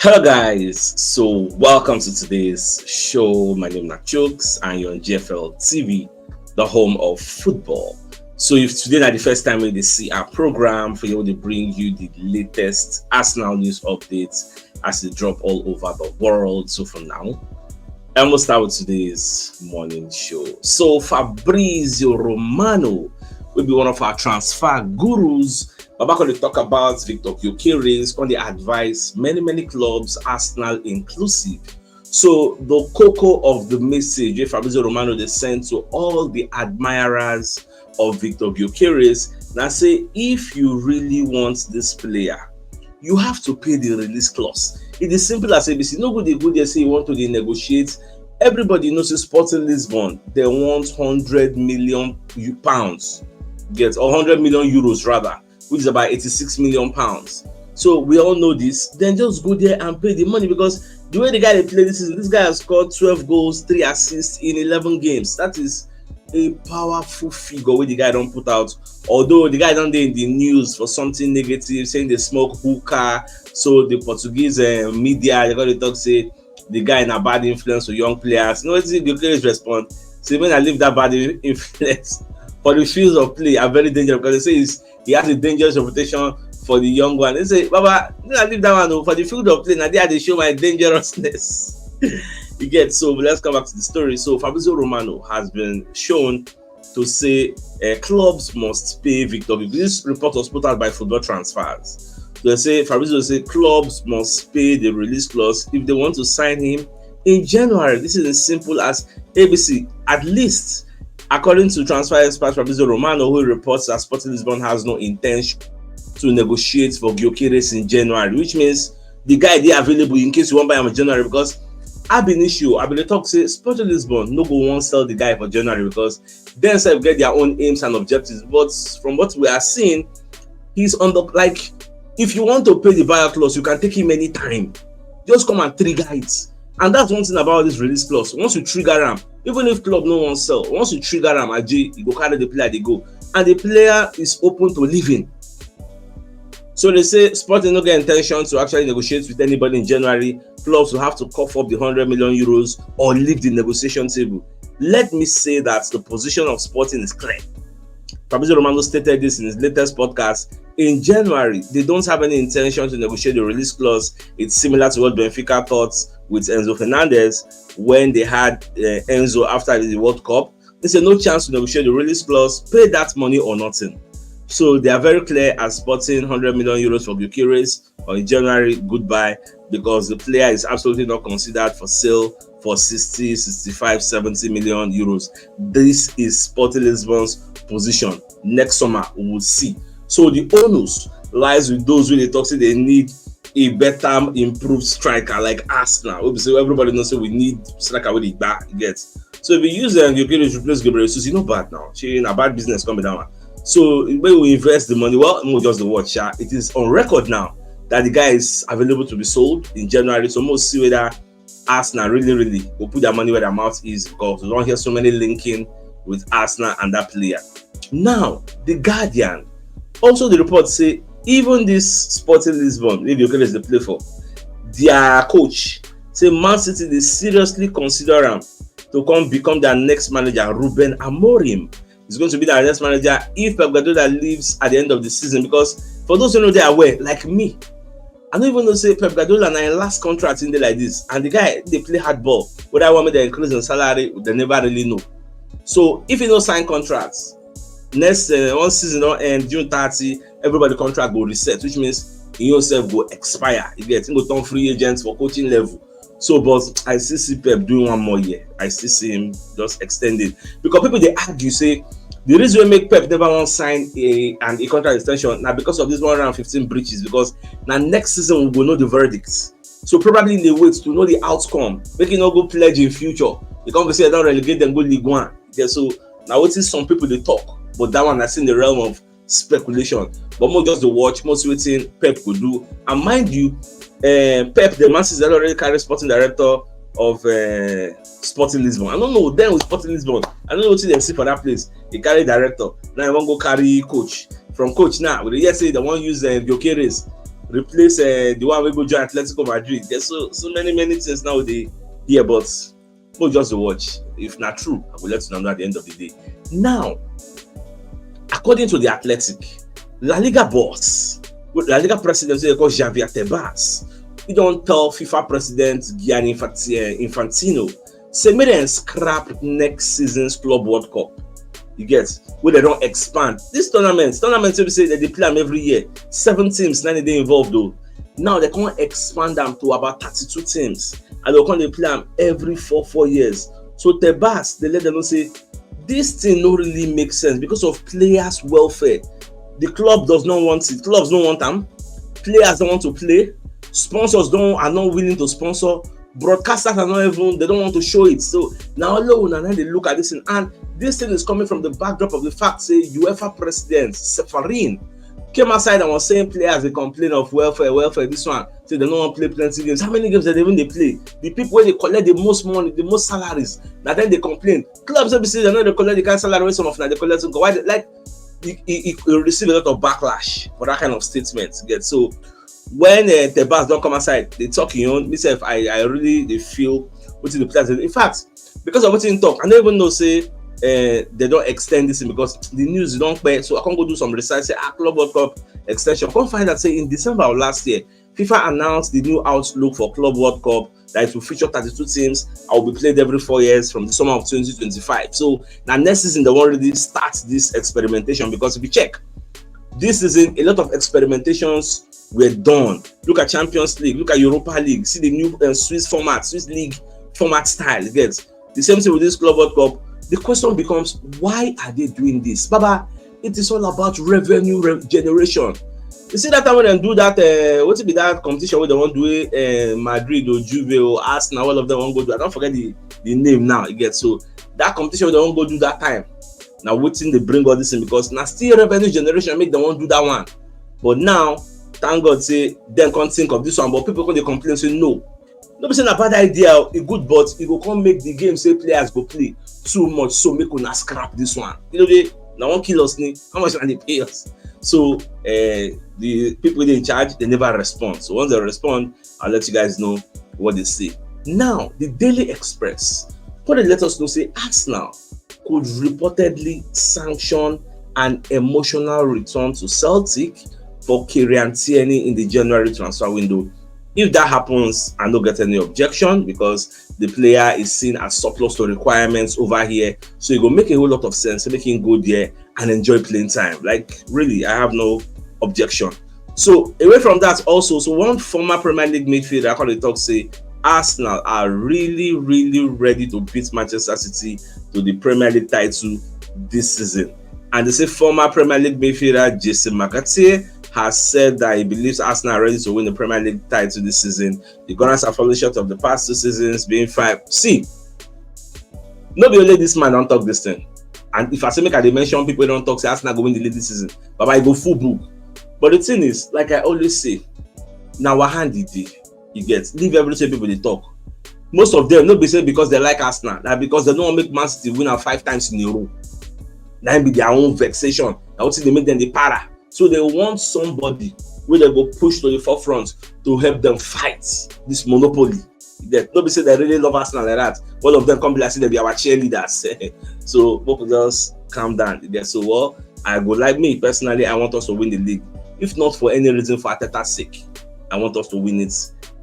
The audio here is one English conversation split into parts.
Hello guys, so welcome to today's show. My name is CHUKS and you're on GFL TV, the home of football. So if today is the first time we see our program, for you to bring you the latest Arsenal news updates as they drop all over the world. So from now, and we'll start with today's morning show. So Fabrizio Romano will be one of our transfer gurus. Baba going to talk about Victor Gyokeres, going to advise many clubs, Arsenal inclusive. So the cocoa of the message Fabrizio Romano they sent to all the admirers of Victor Gyokeres, now say if you really want this player, you have to pay the release clause. It is simple as ABC. No good they say you want to negotiate. Everybody knows Sporting Lisbon, they want 100 million pounds, or 100 million euros rather, which is about 86 million pounds. So we all know this. Then just go there and pay the money, because the way the guy they play this season, this guy has scored 12 goals, 3 assists in 11 games. That is a powerful figure where the guy don't put out. Although the guy don't be in the news for something negative, saying they smoke hookah. So the Portuguese media they're going to talk say the guy in a bad influence for young players. No, it's the players respond. So when I leave that bad influence for the fields of play are very dangerous, because they say he has a dangerous reputation for the young one. They say, Baba, I leave that one for the field of play. Now they show my dangerousness. You get, so let's come back to the story. So Fabrizio Romano has been shown to say clubs must pay Victor. This report was put out by Football Transfers. They say Fabrizio say clubs must pay the release clause if they want to sign him in January. This is as simple as ABC. At least, according to transfer expert Fabrizio Romano, who reports that Sporting Lisbon has no intention to negotiate for Gyokeres in January, which means the guy they available in case you want buy him in January, because I've been talk say Sporting Lisbon no go won't sell the guy for January because they themselves get their own aims and objectives. But from what we are seeing, he's on the like. If you want to pay the buyer clause, you can take him anytime. Just come and trigger it. And that's one thing about this release clause. Once you trigger him, even if club no one sell, once you trigger him, you go carry the player, they go. And the player is open to leaving. So they say Sporting no get intention to actually negotiate with anybody in January. Clubs will have to cough up the 100 million euros or leave the negotiation table. Let me say that the position of Sporting is clear. Fabrizio Romano stated this in his latest podcast. In January, they don't have any intention to negotiate the release clause. It's similar to what Benfica thought with Enzo Fernandez when they had Enzo after the World Cup. They said no chance to negotiate the release clause, pay that money or nothing. So they are very clear as Sporting 100 million euros for Gyokeres, or in January, goodbye, because the player is absolutely not considered for sale for 60, 65, 70 million euros. This is Sporting Lisbon's position. Next summer, we will see. So the onus lies with those who they talk say they need a better, improved striker like Arsenal. So everybody knows that we need striker with the back gets. So if we use Gyokeres to replace Gabriel Jesus, you know bad now. She in a bad business coming down. So when we invest the money, well, we'll just the watch. It is on record now that the guy is available to be sold in January. So we'll see whether Arsenal really will put their money where their mouth is, because we don't hear so many linking with Arsenal and that player. Now, the Guardian. Also, the report say even this Sporting Lisbon, if Gyokeres they play for, their coach say Man City they seriously consider him to become their next manager. Ruben Amorim is going to be their next manager if Pep Guardiola leaves at the end of the season. Because for those who know they are aware, like me, I don't even know say Pep Guardiola na in last contract in there like this, and the guy they play hardball. Whether I want me to increase in salary, they never really know. So if you don't sign contracts, next one season don't end June 30, everybody contract will reset, which means he yourself go expire. You get go turn free agents for coaching level. So, but I still see Pep doing one more year. I still see him just extended, because people they argue say the reason we make Pep never want sign a contract extension now because of this 115 breaches, because now next season we will know the verdicts. So probably they wait to know the outcome, making no go pledge in future. Because we say I don't relegate them go League One. Yeah, so now what is some people they talk. But that one that's in the realm of speculation. But more just the watch, most waiting Pep could do. And mind you, Pep, the Man City already carry sporting director of Sporting Lisbon. I don't know, then with Sporting Lisbon, I don't know what they see for that place. He carry director. Now I want to go carry coach. From coach now, we say they want to use Gyokeres. replace the one we go join Atletico Madrid. There's so many things now they hear, but we'll just watch. If not true, I will let you know at the end of the day. Now, according to the Athletic, La Liga boss, La Liga president, they call Javier Tebas, he don't tell FIFA president Gianni Infantino, say make them scrap next season's Club World Cup. You get where they don't expand this tournament. We say that they play them every year. 7 teams, 9 they involved though. Now they can't expand them to about 32 teams, and they can't play them every 4 years. So Tebas, they let them know say this thing don't really make sense because of players' welfare. The club does not want it. Clubs don't want them. Players don't want to play. Sponsors are not willing to sponsor. Broadcasters are not even, they don't want to show it. So now alone, and then they look at this thing, and this thing is coming from the backdrop of the fact, say UEFA president Seferin came outside and was saying players they complain of welfare. This one, say they don't want to play plenty games. How many games that they play? The people where they collect the most money, the most salaries, that then they complain. Clubs obviously they know they collect the kind of salary some of now they collect. Why like he receive a lot of backlash for that kind of statement. Get so. When the bars don't come aside, they talking on myself. I really they feel what the players. In fact, because of what you talk, I don't even know say they don't extend this because the news don't pay. So I can't go do some research. Say Club World Cup extension. I can't find that say in December of last year, FIFA announced the new outlook for Club World Cup that it will feature 32 teams. I will be played every 4 years from the summer of 2025. So now next season they already start this experimentation because if you check, this season a lot of experimentations were done. Look at Champions League, look at Europa League, see the new Swiss league format style. Gets the same thing with this Club World Cup. The question becomes, why are they doing this? Baba, it is all about revenue generation. You see that time when they do that, what will be that competition where they want to do Madrid or Juve or Arsenal, all of them won't go do. I don't forget the name now. You get so that competition where they won't go do that time. Now waiting they bring all this in because now still revenue generation make them want to do that one. But now, thank God say then can't think of this one, but people when they complain say no. Nobody saying a bad idea, a good, but it will come make the game say players go play too much, so make una scrap this one. You know they now won't kill us, how much can they pay us? So the people in charge they never respond. So once they respond, I'll let you guys know what they say. Now the Daily Express, what they let us know say Arsenal could reportedly sanction an emotional return to Celtic for Kieran Tierney in the January transfer window. If that happens, I don't get any objection because the player is seen as surplus to requirements over here. So it will make a whole lot of sense to make him go there and enjoy playing time. Like, really, I have no objection. So away from that also, so one former Premier League midfielder, I call it talk, say Arsenal are really, really ready to beat Manchester City to the Premier League title this season. And they say former Premier League midfielder Jason McAtee has said that he believes Arsenal are ready to win the Premier League title this season. The Gunners are falling short of the past 2 seasons, being 5. See, nobody only this man don't talk this thing. And if I say make a dimension, people don't talk, say Arsenal go win the league this season. But I go full book. But the thing is, like I always say, now what hand it you get, leave everything people they talk. Most of them, not be saying because they like Arsenal, that because they don't make Man City win 5 times in a row. That be their own vexation. I would say they make them the para. So they want somebody where they go push to the forefront to help them fight this monopoly. Nobody say they really love Arsenal like that. All of them come be like say they be our cheerleaders. So both just calm down. So well, I go like me personally, I want us to win the league. If not for any reason for Arteta's sake, I want us to win it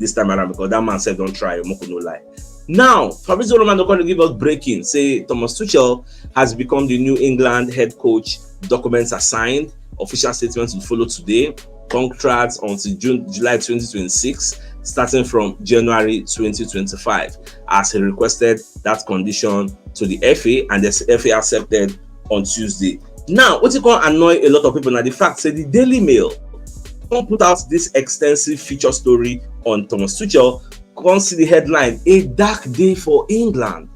this time around because that man said don't try. I'm not gonna lie. Now, Fabrizio Romano going to give us breaking. Say Thomas Tuchel has become the new England head coach. Documents are signed. Official statements will follow today. Contracts until July 2026, starting from January 2025, as he requested that condition to the FA, and the FA accepted on Tuesday. Now, what you can annoy a lot of people now, the fact that the Daily Mail can put out this extensive feature story on Thomas Tuchel. Can't see the headline: a dark day for England.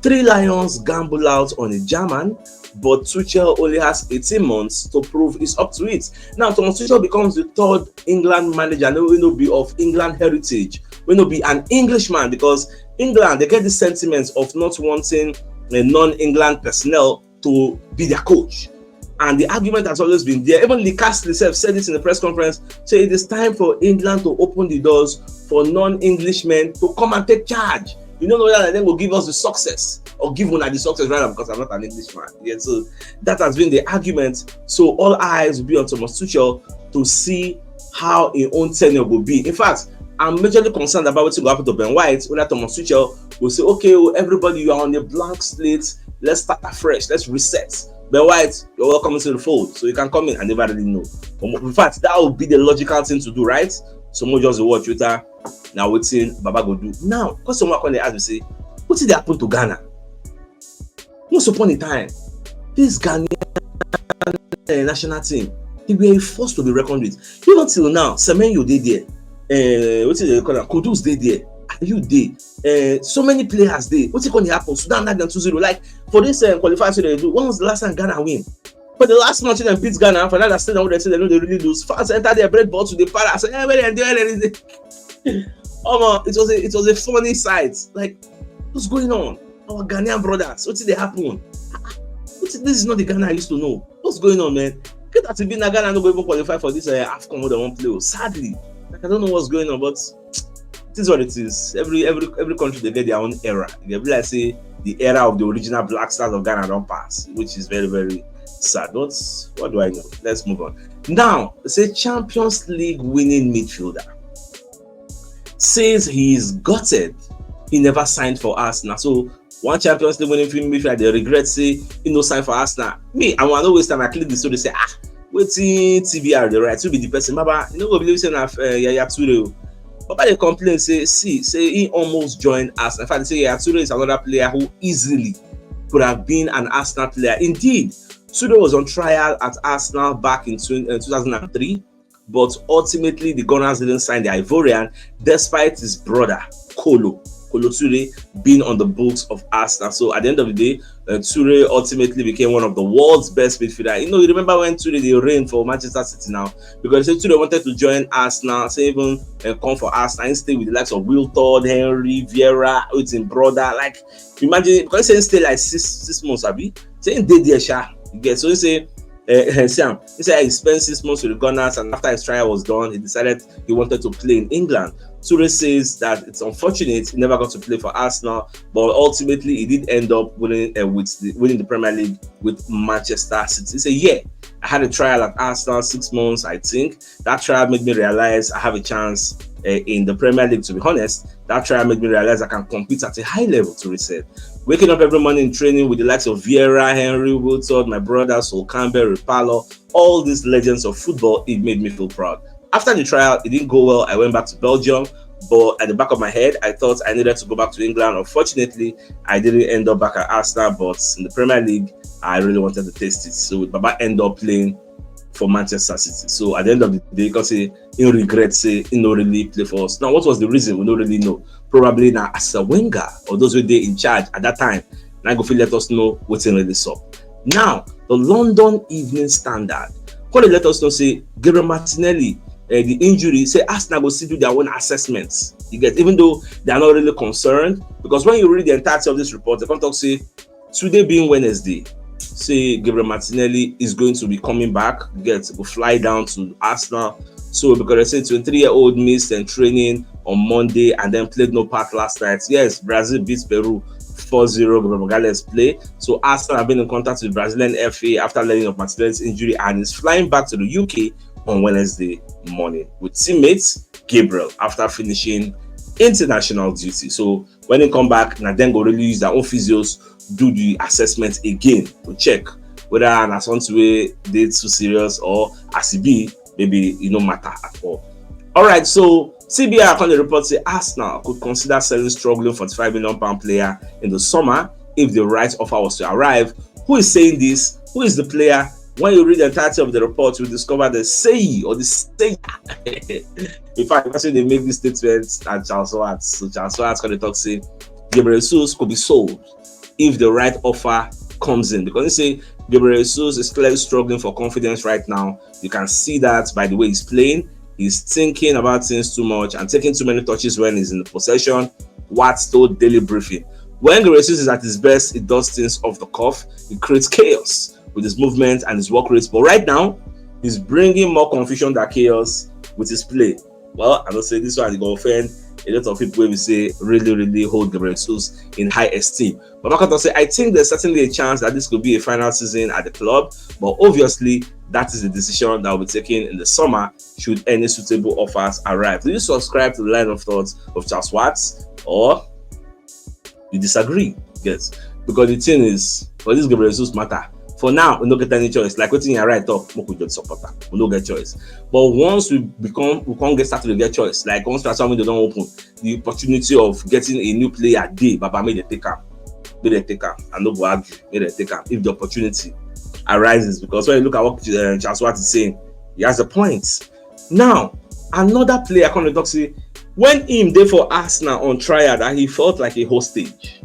3 Lions gamble out on a German, but Tuchel only has 18 months to prove he's up to it. Now, Thomas Tuchel becomes the 3rd England manager, and will not be of England heritage, will not be an Englishman, because England, they get the sentiments of not wanting a non-England personnel to be their coach. And the argument has always been there. Even the cast itself said it in the press conference. Say it is time for England to open the doors for non-Englishmen to come and take charge. You don't know whether they will give us the success or give one the success rather, because I'm not an Englishman. Yeah, so that has been the argument. So all eyes will be on Thomas Tuchel to see how his own tenure will be. In fact, I'm majorly concerned about what will happen to Ben White. When Thomas Tuchel will say, okay, well, everybody, you are on a blank slate. Let's start afresh. Let's reset. Ben White, you're welcome into the fold. So you can come in and never really know. In fact, that would be the logical thing to do, right? So more just watch Twitter. Now waiting, Baba go do. Now, because someone when they ask me, say, what did happen to Ghana? Once upon a time, this Ghanaian national team, they were forced to be reckoned with. Even till now, Semenyo did there. What is it called? Kudus did there. You did. So many players did. What's it going to happen? Sudan like them 2-0. Like for this qualifiers they do. When was the last time Ghana win? But the last match they beat Ghana. For that, I still know they say they know they really lose. Fans enter their bread ball to the para. I say, hey, where they doing anything? Oh man, it was a funny sight. Like, what's going on? Our Ghanaian brothers. What did they happen? This is not the Ghana I used to know. What's going on, man? Get that to be Ghana no go even qualify for this AFCON with the one play. Sadly, like I don't know what's going on, but it is what it is. Every country they get their own era. They be like say the era of the original Black Stars of Ghana don't pass, which is very, very sad. But what do I know? Let's move on. Now, say Champions League winning midfielder says he is gutted he never signed for Arsenal. So one Champions League winning midfielder, they regret say he no sign for Arsenal. Me, I want to waste time. I click the story say waiting TBR the right to be the person. Baba, you know go believe saying Yaya Toure. Baba they complain say he almost joined Arsenal. In fact, they say Yaya Toure is another player who easily could have been an Arsenal player. Indeed, Toure was on trial at Arsenal back in 2003, but ultimately the Gunners didn't sign the Ivorian despite his brother Kolo Toure being on the books of Arsenal. So at the end of the day, Toure ultimately became one of the world's best midfielders. You know, you remember when Toure they reigned for Manchester City now, because they said Toure wanted to join Arsenal, say even come for Arsenal and stay with the likes of Wiltord, Henry, Vieira, with his brother. Like, imagine because he stay like six months, Abi, saying they there, sha. You get so he say. Sam, he said he spent 6 months with the Gunners, and after his trial was done, he decided he wanted to play in England. Toure says that it's unfortunate he never got to play for Arsenal, but ultimately he did end up winning the Premier League with Manchester City. He said, yeah, I had a trial at Arsenal 6 months, I think. That trial made me realize I have a chance in the Premier League, to be honest. That trial made me realize I can compete at a high level, Toure said. Waking up every morning in training with the likes of Vieira, Henry, Wiltord, my brother, Sol Campbell, Ripalo, all these legends of football, it made me feel proud. After the trial, it didn't go well. I went back to Belgium, but at the back of my head, I thought I needed to go back to England. Unfortunately, I didn't end up back at Arsenal, but in the Premier League, I really wanted to taste it. So Baba ended up playing for Manchester City. So at the end of the day, because he regrets he no really play for us. Now, what was the reason? We don't really know. Probably now as a Wenger or those who were in charge at that time, now go let us know what's in really up. Now, the London Evening Standard, when they let us know, say Gabriel Martinelli, the injury, say Arsenal will still do their own assessments. You get, even though they are not really concerned, because when you read the entirety of this report, they come talk say today being Wednesday, say Gabriel Martinelli is going to be coming back, will fly down to Arsenal. So because they say 23-year-old missed and training on Monday and then played no part last night. Yes, Brazil beats Peru 4-0. Gabriel Magalhaes play. So Arsenal have been in contact with Brazilian FA after learning of Martinelli's injury and is flying back to the UK on Wednesday morning with teammates Gabriel after finishing international duty. So when they come back, now then go really use their own physios, do the assessment again to check whether an something way they too serious or as it be, maybe it no matter at all. All right, so CBI on the report say Arsenal could consider selling struggling £45 million player in the summer if the right offer was to arrive. Who is saying this? Who is the player? When you read the entirety of the report, you discover the say or the say. In fact, actually they make this statement at Charles Watts. So Charles Watts can talk say Gabriel Jesus could be sold if the right offer comes in, because they say Gabriel Jesus is clearly struggling for confidence right now. You can see that by the way he's playing. He's thinking about things too much and taking too many touches when he's in the possession. Watts told Daily Briefing, when Gabriel Jesus is at his best, he does things off the cuff. It creates chaos. with his movement and his work rates. But right now, he's bringing more confusion than chaos with his play. Well, I don't say this one, it will offend a lot of people when we say really hold Gabriel Jesus in high esteem. But Makato say, I think there's certainly a chance that this could be a final season at the club, but obviously that is the decision that will be taken in the summer should any suitable offers arrive. Do you subscribe to the line of thoughts of Charles Watts, or you disagree? Yes, because the thing is, for this Gabriel Jesus matter, for now, we don't get any choice. Like waiting here right up, we just support her. We don't get choice. But once we can't get started to get choice. Like once transfer window don't open, the opportunity of getting a new player day, Baba made a take up. Made a take up. And no go argue. Made a take up. If the opportunity arises, because when you look at what Charles Watt is saying, he has a point. Now, another player come to talk say, when him there for Arsenal on trial, that he felt like a hostage.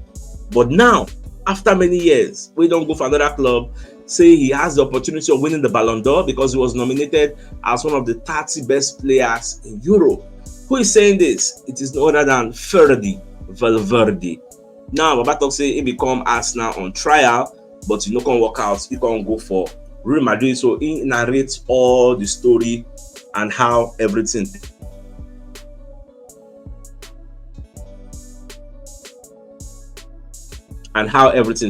But now, after many years, we don't go for another club, say he has the opportunity of winning the Ballon d'Or because he was nominated as one of the 30 best players in Europe. Who is saying this? It is no other than Valverde. Now, Baba talk say he become Arsenal on trial, but he no can work out. He can't go for Real Madrid. So he narrates all the story and how everything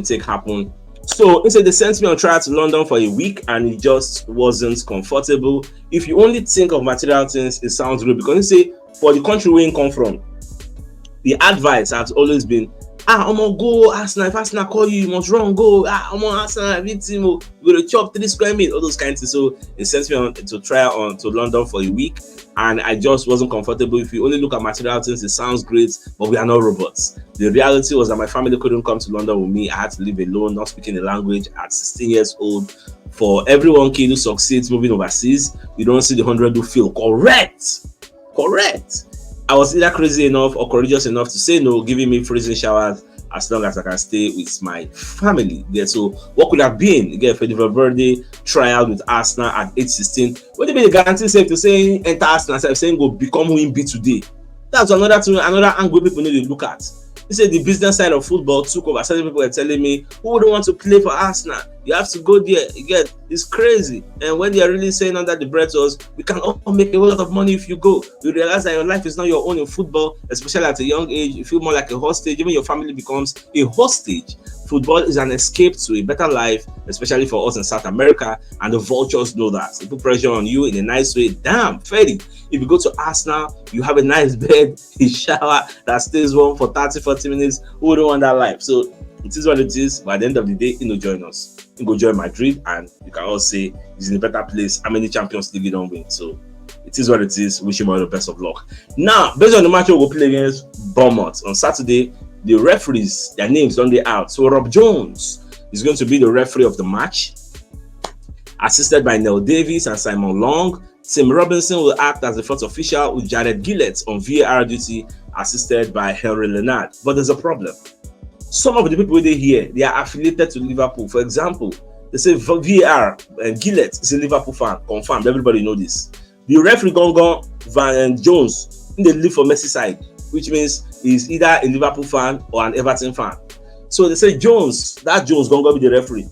take happen. So he said they sent me on trial to London for a week and it just wasn't comfortable. If you only think of material things, it sounds good, because he say for the country where he come from, the advice has always been, I'm gonna go Arsenal. If Arsenal call you, you must run, go. I'm gonna Arsenal, victim, we're gonna chop 3 square meals, all those kinds of things. So he sent me on to trial to London for a week and I just wasn't comfortable. If you only look at material things, it sounds great, but we are not robots. The reality was that my family couldn't come to London with me. I had to live alone, not speaking the language at 16 years old. For everyone kid who succeeds moving overseas, you don't see the 100 who feel correct. I was either crazy enough or courageous enough to say no, giving me freezing showers as long as I can stay with my family there. So what could have been again for the Valverde trial with Arsenal at age 16? What do you mean the guarantee safe to say enter Arsenal, saying go become who he be today? That's another angle people need to look at. He said the business side of football took over. Certain people were telling me, who wouldn't want to play for Arsenal? You have to go there. Again, it's crazy. And when they're really saying under the breath was, we can all make a whole lot of money if you go. You realize that your life is not your own in football, especially at a young age. You feel more like a hostage. Even your family becomes a hostage. Football is an escape to a better life, especially for us in South America, and the vultures know that. They put pressure on you in a nice way. Damn, Freddy. If you go to Arsenal, you have a nice bed, a shower that stays warm for 30-40 minutes. Who wouldn't want that life? So it is what it is. But at the end of the day, you know, join us. You go join Madrid, and you can all say he's in a better place. How many Champions League you don't win? So it is what it is. Wish him all the best of luck. Now, based on the match, we'll play against Bournemouth on Saturday. The referees, their names don't they out. So Rob Jones is going to be the referee of the match, assisted by Neil Davies and Simon Long. Tim Robinson will act as the fourth official, with Jared Gillett on VAR duty, assisted by Henry Leonard. But there's a problem. Some of the people they hear, they are affiliated to Liverpool. For example, they say VAR and Gillett is a Liverpool fan. Confirmed. Everybody know this. The referee Gongon Van Jones, they live for Merseyside, which means he's either a Liverpool fan or an Everton fan. So they say Jones Gongon be the referee.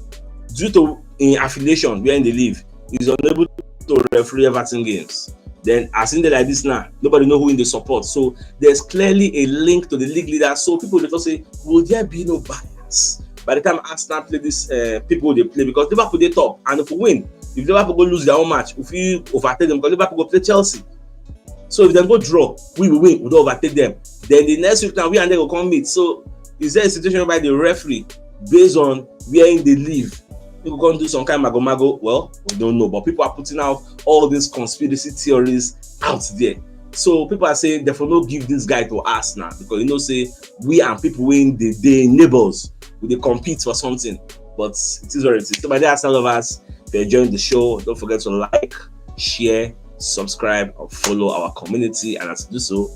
Due to affiliation where they live, he's unable to referee Everton games. Then as in there like this now, nobody know who in the support. So there's clearly a link to the league leader. So people will just say, will there be no bias? By the time Arsenal play this, people they play, because Liverpool they top, and if we win, if Liverpool go lose their own match, if we overtake them, because Liverpool go play Chelsea. So if they go draw, we will win, we don't overtake them. Then the next week now we and they will come meet. So is there a situation whereby the referee, based on where they live, people going to do some kind of mago? Well, we don't know. But people are putting out all these conspiracy theories out there. So people are saying, therefore, no give this guy to us now. Because, you know, say, we and people in the neighbors, they compete for something. But it is what it is. So, my dear Arsenal lovers, if you're enjoying the show, don't forget to like, share, subscribe, or follow our community. And as you do so,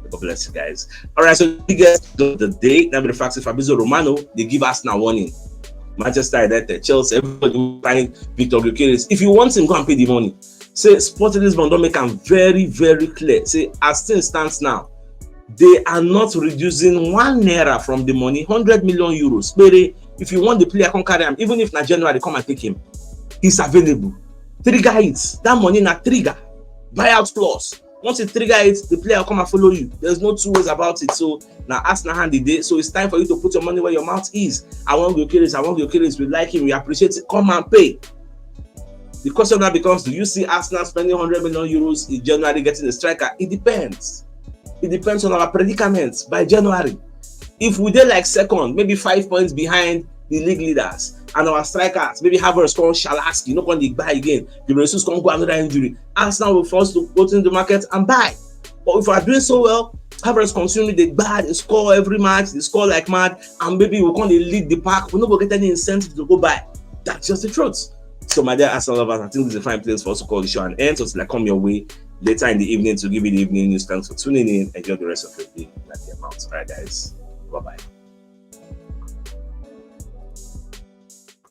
God bless you guys. All right, so you guys got the date. Now, the fact is, Fabrizio Romano, they give us now warning. Manchester United, Chelsea, everybody finding Victor Gyokeres. If you want him, go and pay the money. Say, Sporting Lisbon don't make them very, very clear. Say, as things stands now, they are not reducing 1 naira from the money, 100 million euros. If you want the player, come carry him. Even if na January, come and take him. He's available. Trigger it. That money na trigger. Buyout clause. Once you trigger it, the player will come and follow you. There's no two ways about it. So now Arsenal hand the day. So it's time for you to put your money where your mouth is. I want Gyokeres. We like him. We appreciate it. Come and pay. The question now becomes: do you see Arsenal spending 100 million euros in January getting a striker? It depends. It depends on our predicament by January. If we did like second, maybe 5 points behind the league leaders, and our strikers, maybe Havertz come Shalaski, not going to buy again. Gabriel Jesus come go another injury. Arsenal will force to go to the market and buy. But if we are doing so well, Havertz consuming the bad, they score every match, they score like mad, and maybe we can't lead the pack. We're not going to get any incentive to go buy. That's just the truth. So, my dear Arsenal lovers, I think this is a fine place for us to call the show and end. So, till I come your way later in the evening to give you the evening news. Thanks for tuning in. Enjoy the rest of your day. Like the amount. All right, guys. Bye bye.